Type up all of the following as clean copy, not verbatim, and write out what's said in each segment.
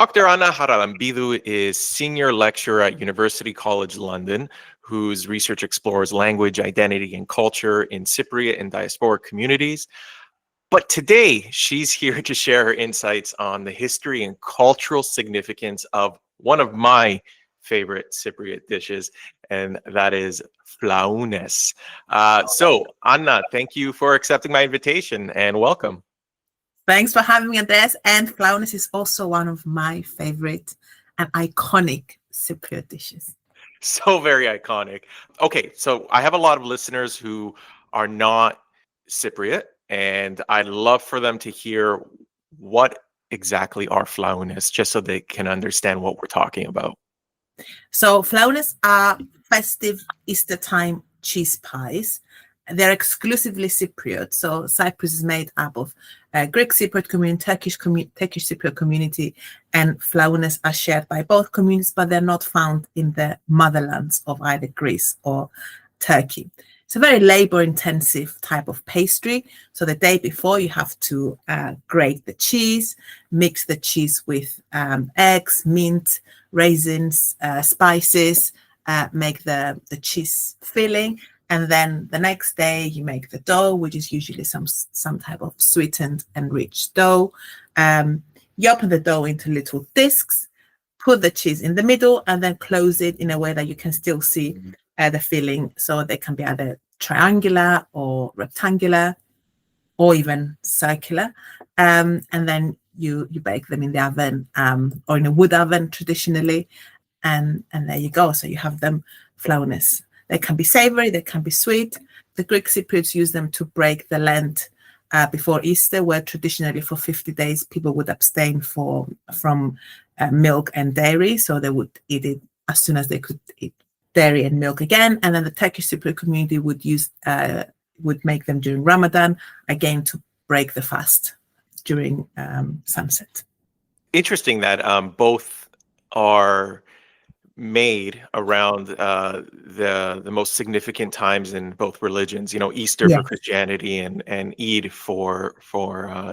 Dr. Anna Charalambidou is senior lecturer at University College London, whose research explores language, identity, and culture in Cypriot and diasporic communities. But today, she's here to share her insights on the history and cultural significance of one of my favorite Cypriot dishes, and that is flaounες. So, Anna, thank you for accepting my invitation and welcome. Thanks for having me, Andres. And flaounες is also one of my favorite and iconic Cypriot dishes. So very iconic. Okay, so I have a lot of listeners who are not Cypriot, and I'd love for them to hear what exactly are flaounες, just so they can understand what we're talking about. So flaounες are festive Easter time cheese pies. They're exclusively Cypriot. So Cyprus is made up of Greek Cypriot community, Turkish Cypriot community, and flaounες are shared by both communities, but they're not found in the motherlands of either Greece or Turkey. It's a very labor-intensive type of pastry. So the day before, you have to grate the cheese, mix the cheese with eggs, mint, raisins, spices, make the cheese filling. And then the next day you make the dough, which is usually some type of sweetened and rich dough. You open the dough into little discs, put the cheese in the middle, and then close it in a way that you can still see the filling. So they can be either triangular or rectangular or even circular. And then you bake them in the oven or in a wood oven traditionally. And there you go. So you have them flaounες. They can be savory, they can be sweet. The Greek Cypriots use them to break the Lent before Easter, where traditionally for 50 days people would abstain from milk and dairy. So they would eat it as soon as they could eat dairy and milk again. And then the Turkish Cypriot community would make them during Ramadan, again to break the fast during sunset. Interesting that both are made around the most significant times in both religions, Easter for Christianity and Eid for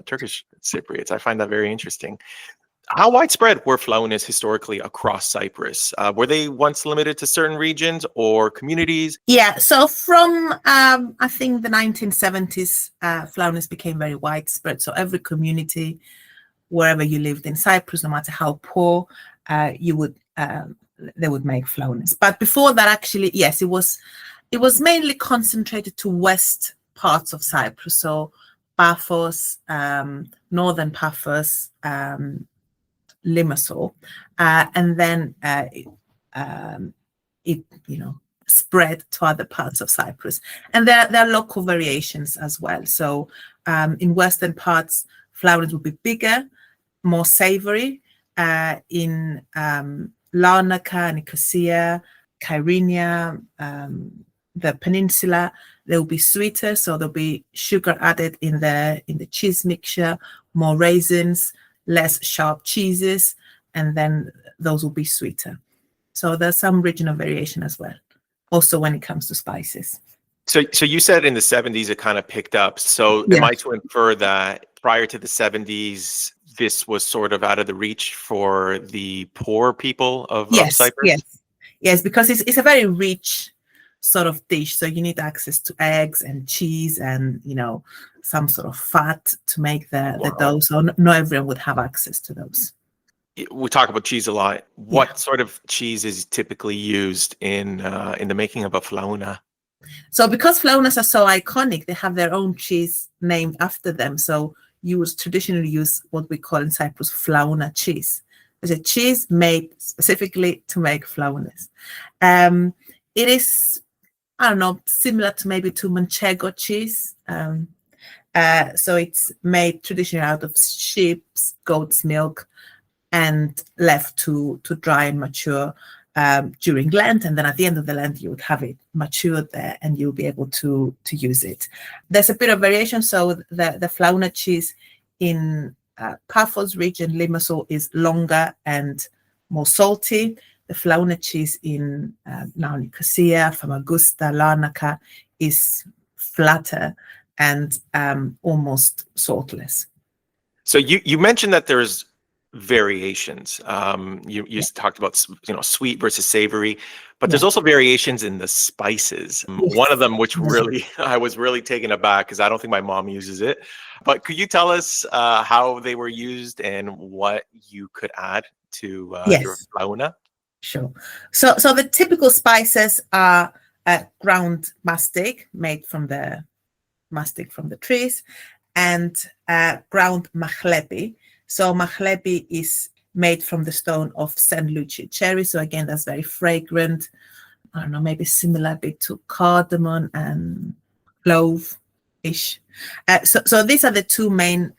Turkish Cypriots. I find that very interesting. How widespread were flaounες historically across Cyprus? Were they once limited to certain regions or communities? Yeah, so from I think the 1970s, flaounες became very widespread. So every community, wherever you lived in Cyprus, no matter how poor, they would make flaounες. But before that, actually, yes, it was mainly concentrated to west parts of Cyprus. So Paphos, northern Paphos, Limassol, and then it spread to other parts of Cyprus. And there are local variations as well. So in western parts, flaounες would be bigger, more savory. In Larnaca, Nicosia, Kyrenia, the peninsula, they will be sweeter, so there'll be sugar added in the cheese mixture, more raisins, less sharp cheeses, and then those will be sweeter. So there's some regional variation as well, also when it comes to spices. So you said in the 70s it kind of picked up. So am I to infer that prior to the 70s, this was sort of out of the reach for the poor people of Cyprus? Yes, because it's a very rich sort of dish. So you need access to eggs and cheese and, some sort of fat to make the dough. So not everyone would have access to those. We talk about cheese a lot. What sort of cheese is typically used in the making of a flaouna? So because flaounες are so iconic, they have their own cheese named after them. So you would traditionally use what we call in Cyprus flaouna cheese. It's a cheese made specifically to make flaounες. It is, similar to maybe to manchego cheese. So it's made traditionally out of sheep's, goat's milk and left to dry and mature during Lent, and then at the end of the Lent you would have it matured there and you'll be able to use it. There's a bit of variation. So the flaouna cheese in Paphos region, Limassol, is longer and more salty. The flaouna cheese in now Nicosia, Famagusta, Larnaca is flatter and almost saltless. So you mentioned that there's variations. You talked about sweet versus savory, but there's Yeah. also variations in the spices. One of them, which really I was really taken aback because I don't think my mom uses it. But could you tell us how they were used and what you could add to your Yes, flauna? sure. So the typical spices are ground mastic made from the mastic from the trees, and ground mahlepi. So mahlepi is made from the stone of St. Lucia cherry. So again, that's very fragrant. I don't know, maybe similar a bit to cardamom and clove-ish. So these are the two main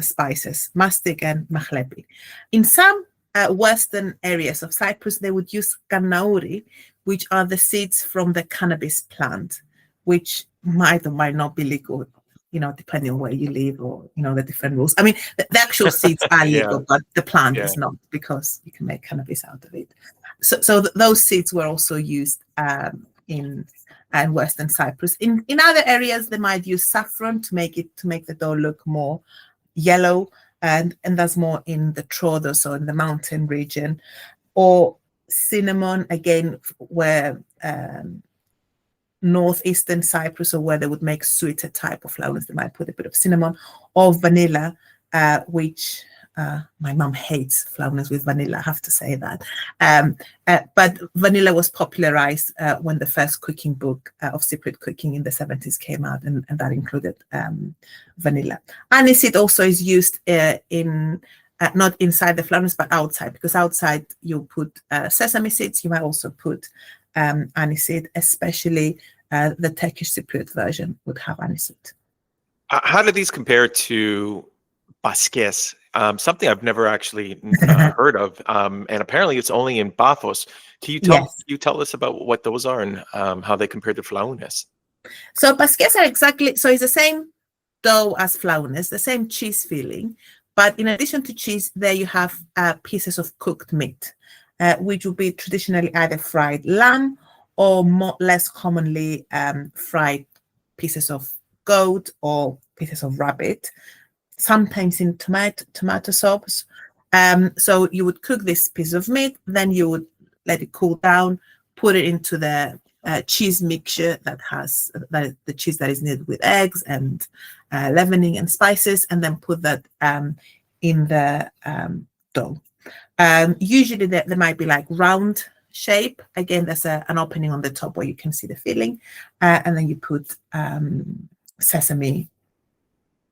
spices, mastic and mahlepi. In some western areas of Cyprus, they would use kannaouri, which are the seeds from the cannabis plant, which might or might not be legal, depending on where you live or, the different rules. I mean, the actual seeds are legal, but the plant is not, because you can make cannabis out of it. So those seeds were also used in Western Cyprus. In other areas, they might use saffron to make the dough look more yellow, and that's more in the Troodos or in the mountain region, or cinnamon, again, where northeastern Cyprus, or where they would make sweeter type of flaones, they might put a bit of cinnamon, or vanilla, which my mum hates flaones with vanilla, I have to say that. But vanilla was popularized when the first cooking book of Cypriot cooking in the 70s came out, and that included vanilla. Aniseed also is used in not inside the flaones, but outside, because outside you put sesame seeds. You might also put aniseed, especially the Turkish Cypriot version would have aniseed. How do these compare to baskets? Something I've never actually heard of, and apparently it's only in Paphos. Can you tell us about what those are and how they compare to flaounes? So baskets are it's the same dough as flaounes, the same cheese filling, but in addition to cheese, there you have pieces of cooked meat, which would be traditionally either fried lamb or less commonly fried pieces of goat or pieces of rabbit, sometimes in tomato sauce. So you would cook this piece of meat, then you would let it cool down, put it into the cheese mixture that has the cheese that is needed with eggs and leavening and spices, and then put that in the dough. Usually there might be like round shape. Again, there's an opening on the top where you can see the filling, and then you put sesame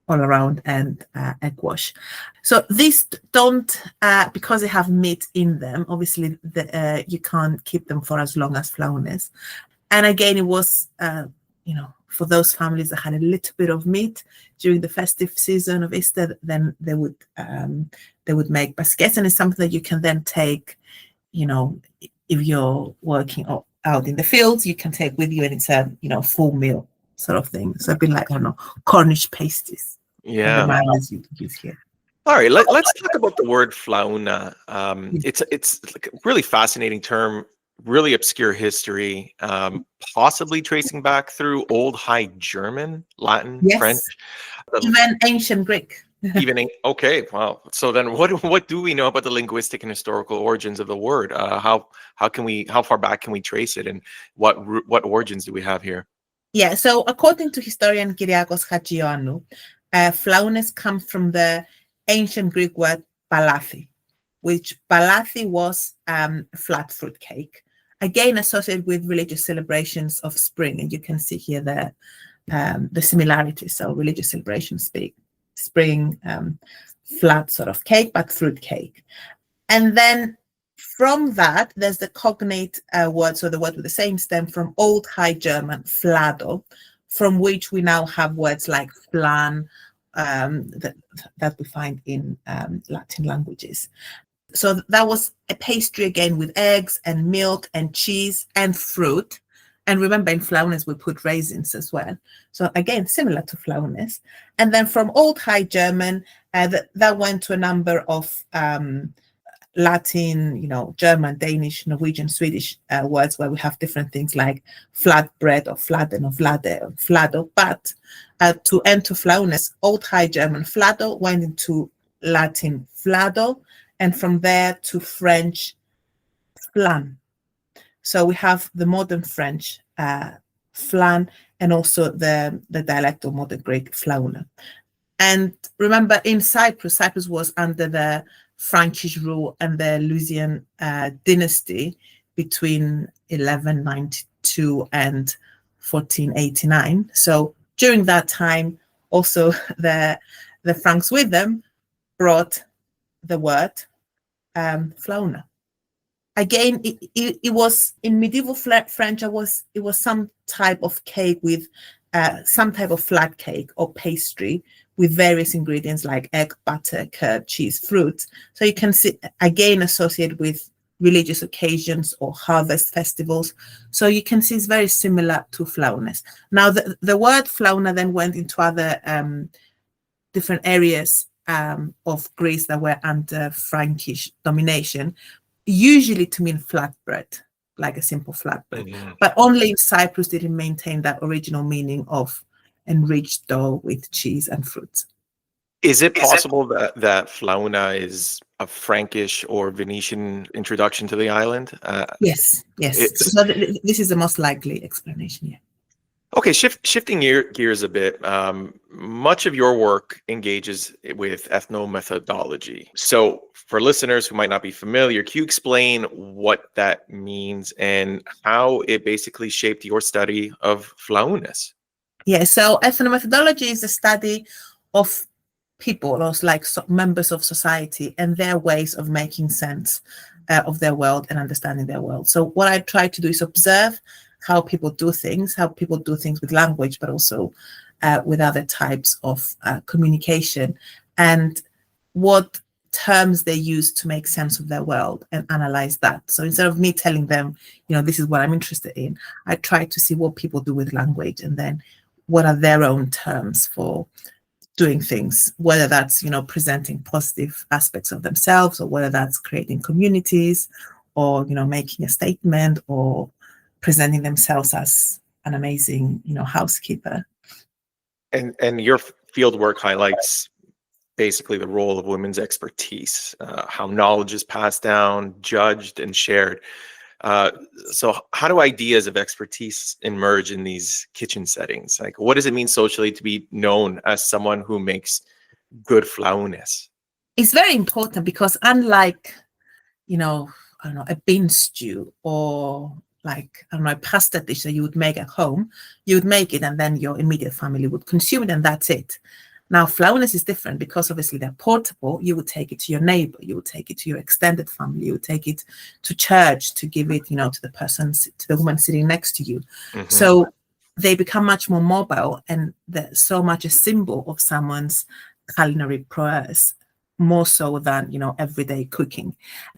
all around and egg wash. So these don't, because they have meat in them, obviously you can't keep them for as long as flaones. And again, it was, for those families that had a little bit of meat during the festive season of Easter, then they would make baskets, and it's something that you can then take, if you're working out in the fields, you can take with you, and it's a full meal sort of thing. So a bit like, I don't know, Cornish pasties. Yeah. The mayonnaise you use here. All right, let's talk about the word flauna. It's like a really fascinating term, really obscure history, possibly tracing back through Old High German, Latin, French, even ancient Greek. Okay, wow. So then, what do we know about the linguistic and historical origins of the word? How far back can we trace it, and what origins do we have here? Yeah, so according to historian Kyriakos Hatchioannou, flaones come from the ancient Greek word palathi, which palathi was flat fruit cake, again associated with religious celebrations of spring, and you can see here the similarities. So religious celebrations speak spring, flat sort of cake, but fruit cake. And then from that, there's the cognate word, so the word with the same stem from Old High German, flado, from which we now have words like flan that we find in Latin languages. So that was a pastry, again, with eggs and milk and cheese and fruit. And remember, in flaones, we put raisins as well. So again, similar to flaones. And then from Old High German, that went to a number of Latin, German, Danish, Norwegian, Swedish words where we have different things like flatbread or fladen or vlade or flado. But to enter flaones, Old High German flado went into Latin flado, and from there to French flan. So we have the modern French flan, and also the dialect of modern Greek flauna. And remember, in Cyprus was under the Frankish rule and the Lusian dynasty between 1192 and 1489. So during that time, also the Franks with them brought the word flauna. Again, it was in medieval French. It was some type of cake with some type of flat cake or pastry with various ingredients like egg, butter, curd, cheese, fruit. So you can see again associated with religious occasions or harvest festivals. So you can see it's very similar to flaones. Now the word flauna then went into other different areas of Greece that were under Frankish domination, usually to mean flatbread, like a simple flatbread. Mm-hmm. But only in Cyprus did it maintain that original meaning of enriched dough with cheese and fruits. Is it possible that flauna is a Frankish or Venetian introduction to the island? Yes. So this is the most likely explanation, yeah. Okay, shifting gears a bit, much of your work engages with ethnomethodology. So for listeners who might not be familiar, can you explain what that means and how it basically shaped your study of flaones? Yeah, so ethnomethodology is the study of people, or like members of society, and their ways of making sense of their world and understanding their world. So what I try to do is observe how people do things with language, but also with other types of communication, and what terms they use to make sense of their world and analyze that. So instead of me telling them, this is what I'm interested in, I try to see what people do with language, and then what are their own terms for doing things, whether that's, presenting positive aspects of themselves, or whether that's creating communities, or, making a statement, or presenting themselves as an amazing, housekeeper. And your field work highlights basically the role of women's expertise, how knowledge is passed down, judged, and shared. So how do ideas of expertise emerge in these kitchen settings? Like, what does it mean socially to be known as someone who makes good flaones? It's very important because unlike, a bean stew or a pasta dish that you would make at home, you would make it and then your immediate family would consume it and that's it. Now, flaones is different because obviously they're portable. You would take it to your neighbor, you would take it to your extended family, you would take it to church to give it, to the person, to the woman sitting next to you. Mm-hmm. So they become much more mobile, and they're so much a symbol of someone's culinary prowess, more so than, everyday cooking.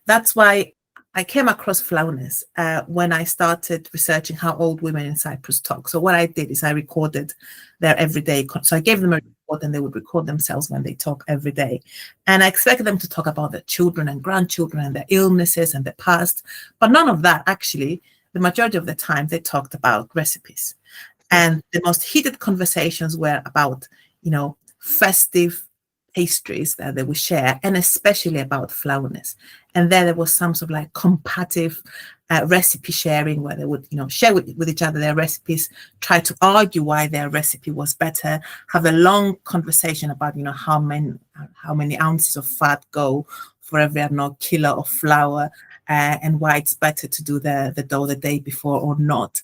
That's why I came across flaones when I started researching how old women in Cyprus talk. So what I did is I recorded their everyday. So I gave them a report, and they would record themselves when they talk every day. And I expected them to talk about their children and grandchildren and their illnesses and their past. But none of that, actually. The majority of the time, they talked about recipes. And the most heated conversations were about, festive pastries that they would share, and especially about flaones. And there was some sort of comparative recipe sharing, where they would, share with each other their recipes, try to argue why their recipe was better, have a long conversation about, how many ounces of fat go for every kilo of flour, and why it's better to do the dough the day before or not.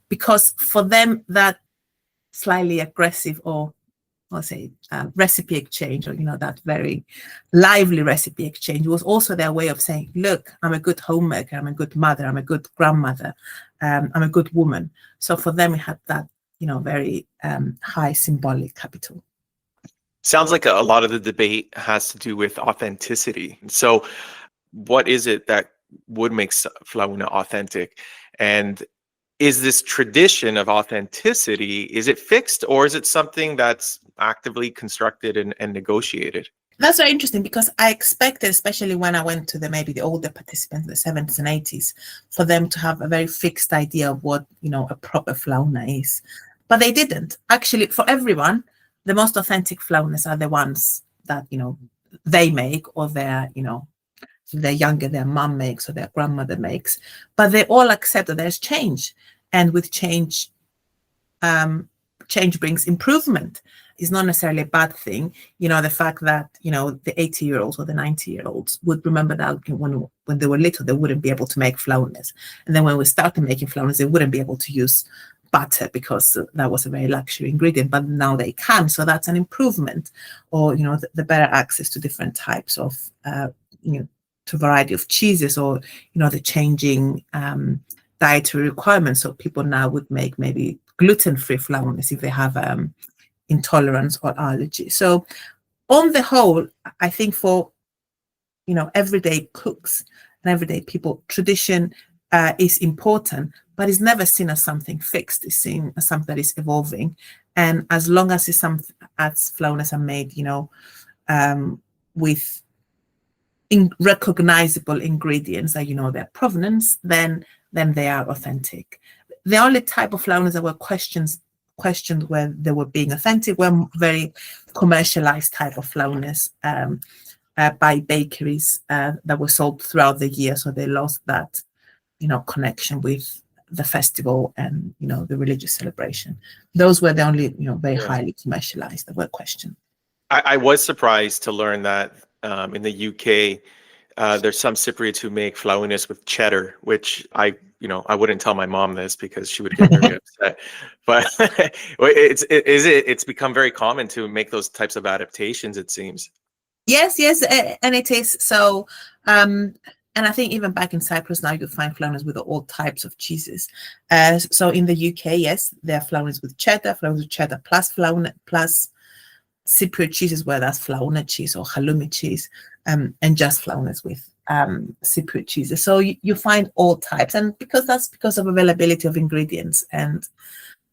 Because for them, that slightly aggressive, or I'll say recipe exchange, or that very lively recipe exchange, was also their way of saying, look, I'm a good homemaker, I'm a good mother, I'm a good grandmother, I'm a good woman. So for them, it had that very high symbolic capital. Sounds like a lot of the debate has to do with authenticity. So what is it that would make flauna authentic? And is this tradition of authenticity, is it fixed, or is it something that's actively constructed and negotiated? That's very interesting, because I expected, especially when I went to the older participants, the 70s and 80s, for them to have a very fixed idea of what, a proper flauna is. But they didn't. Actually, for everyone, the most authentic flaunes are the ones that, they make, or their, they're younger, their mom makes or their grandmother makes, but they all accept that there's change, and with change, change brings improvement. It's not necessarily a bad thing. The fact that the 80-year-olds or the 90-year-olds would remember that when they were little, they wouldn't be able to make flaounες, and then when we started making flaounες, they wouldn't be able to use butter because that was a very luxury ingredient, but now they can. So that's an improvement. Or the better access to different types of to variety of cheeses, or the changing dietary requirements. So people now would make maybe gluten-free flaounες if they have intolerance or allergy. So on the whole, I think for everyday cooks and everyday people, tradition is important, but it's never seen as something fixed. It's seen as something that is evolving, and as long as it's something, as flaounες are made with recognizable ingredients that their provenance, then they are authentic. The only type of flaounες that were questioned when they were being authentic were very commercialized type of flaounες by bakeries that were sold throughout the year, so they lost that connection with the festival and the religious celebration. Those were the only very highly commercialized that were questioned. I was surprised to learn that in the UK there's some Cypriots who make flaounες with cheddar, which I wouldn't tell my mom this because she would get very upset. But it's become very common to make those types of adaptations, it seems. Yes, and it is. So and I think even back in Cyprus now you find flaounες with all types of cheeses. So in the UK, yes, there are flaounες with cheddar plus flaoune plus Cypriot cheeses, where that's flaouna cheese or halloumi cheese, and just flaounες with Cypriot cheeses. So you find all types, and because of availability of ingredients. And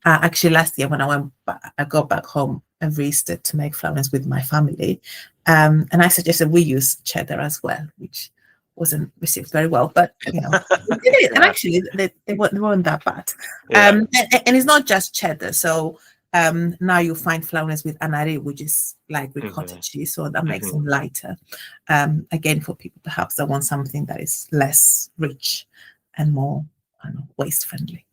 actually last year when I got back home every Easter to make flaounες with my family, and I suggested we use cheddar as well, which wasn't received very well, but we did it. And actually they weren't that bad. And it's not just cheddar. So now you find flaounες with anari, which is like ricotta cheese, so that makes them lighter. Again, for people perhaps that want something that is less rich and more waste friendly.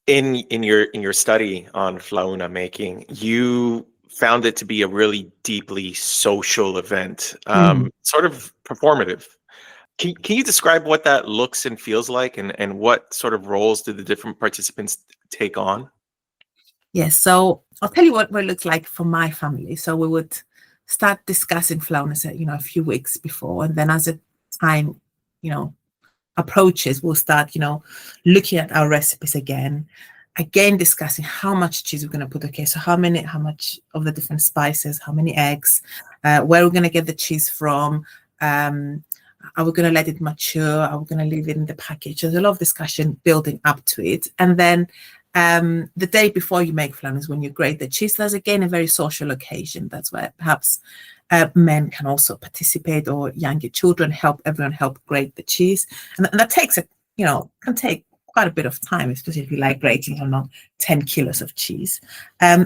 In your study on flaouna making, you found it to be a really deeply social event, sort of performative. Can you describe what that looks and feels like, and what sort of roles did the different participants take on? Yes, so I'll tell you what it looks like for my family. So we would start discussing flaounες, a few weeks before, and then as the time, approaches, we'll start, looking at our recipes again discussing how much cheese we're going to put. Okay, so how much of the different spices, how many eggs, where we're going to get the cheese from. Are we going to let it mature? Are we going to leave it in the package? There's a lot of discussion building up to it. And then the day before you make flaounες, when you grate the cheese, there's again a very social occasion. That's where perhaps men can also participate, or younger children everyone help grate the cheese. And that takes can take quite a bit of time, especially if you like grating, 10 kilos of cheese.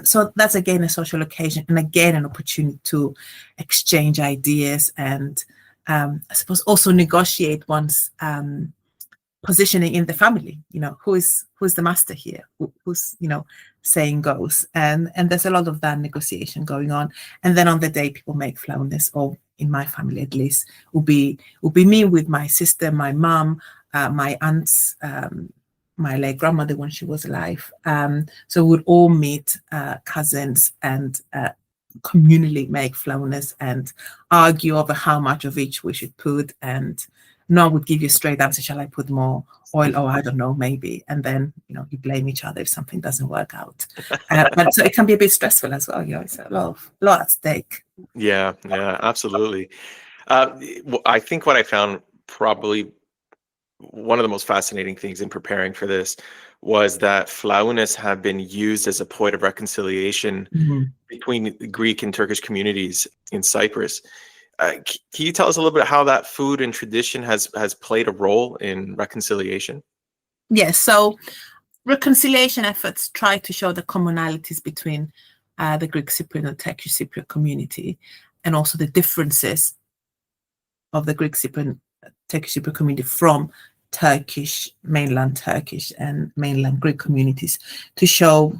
So that's again a social occasion, and again an opportunity to exchange ideas and I suppose also negotiate one's positioning in the family. Who's the master here? Who's saying goes, and there's a lot of that negotiation going on. And then on the day people make flaounες, or in my family at least, will be me with my sister, my mom, my aunts, my late grandmother when she was alive. So we would all meet, cousins, and communally make flaounες and argue over how much of each we should put. And no one would give you a straight answer. Shall I put more oil? Oh, I don't know, maybe. And then you blame each other if something doesn't work out. But so it can be a bit stressful as well. It's a lot at stake. Yeah, absolutely. I think what I found probably one of the most fascinating things in preparing for this was that flaounες have been used as a point of reconciliation between Greek and Turkish communities in Cyprus. Can you tell us a little bit how that food and tradition has played a role in reconciliation? Yes, so reconciliation efforts try to show the commonalities between the Greek Cypriot and Turkish Cypriot community. and also the differences of the Greek Cypriot, Turkish Cypriot community from mainland Turkish and mainland Greek communities, to show,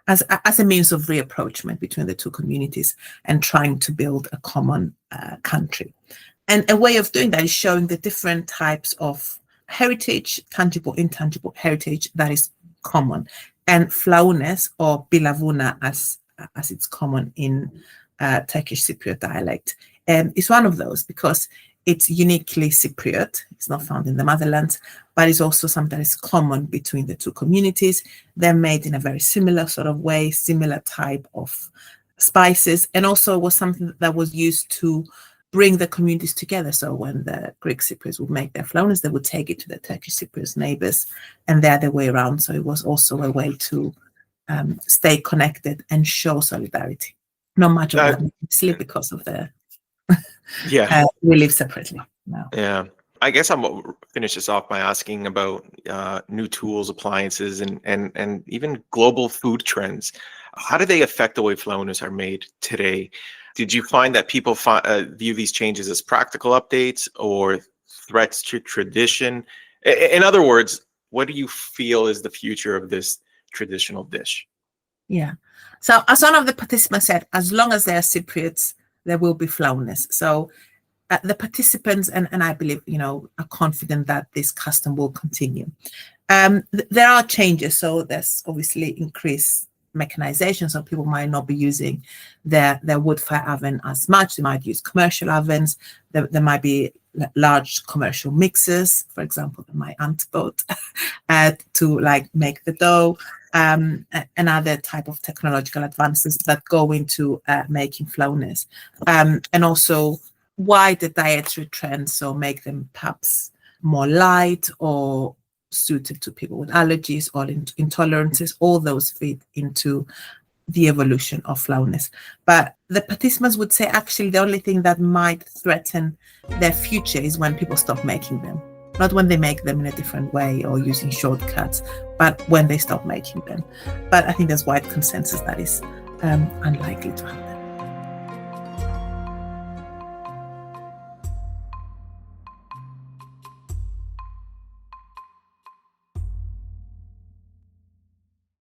as a means of reapproachment between the two communities and trying to build a common country. And a way of doing that is showing the different types of heritage, tangible, intangible heritage that is common. And flaounes, or pilavuna as it's common in Turkish Cypriot dialect, is one of those, because it's uniquely Cypriot. It's not found in the motherlands, but it's also something that is common between the two communities. They're made in a very similar sort of way, similar type of spices, and also was something that was used to bring the communities together. So when the Greek Cypriots would make their flaounes, they would take it to the Turkish Cypriots neighbors, and the other way around. So it was also a way to stay connected and show solidarity. Not much of that, obviously, because of the we live separately now. Yeah, I guess I'm finish this off by asking about new tools, appliances, and even global food trends. How do they affect the way flaounes are made today? Did you find that people view these changes as practical updates or threats to tradition? In other words, what do you feel is the future of this traditional dish? Yeah. So as one of the participants said, as long as there are Cypriots, there will be flaounes. So the participants and I believe, are confident that this custom will continue. There are changes. So there's obviously increased mechanization, so people might not be using their wood fire oven as much. They might use commercial ovens. There might be large commercial mixers, for example, that my aunt bought to make the dough, and other type of technological advances that go into making flaounes, and also wider dietary trends, so make them perhaps more light or suited to people with allergies or intolerances. All those fit into the evolution of flaounes. But the participants would say actually the only thing that might threaten their future is when people stop making them. Not when they make them in a different way or using shortcuts, but when they stop making them. But I think there's wide consensus that is unlikely to happen.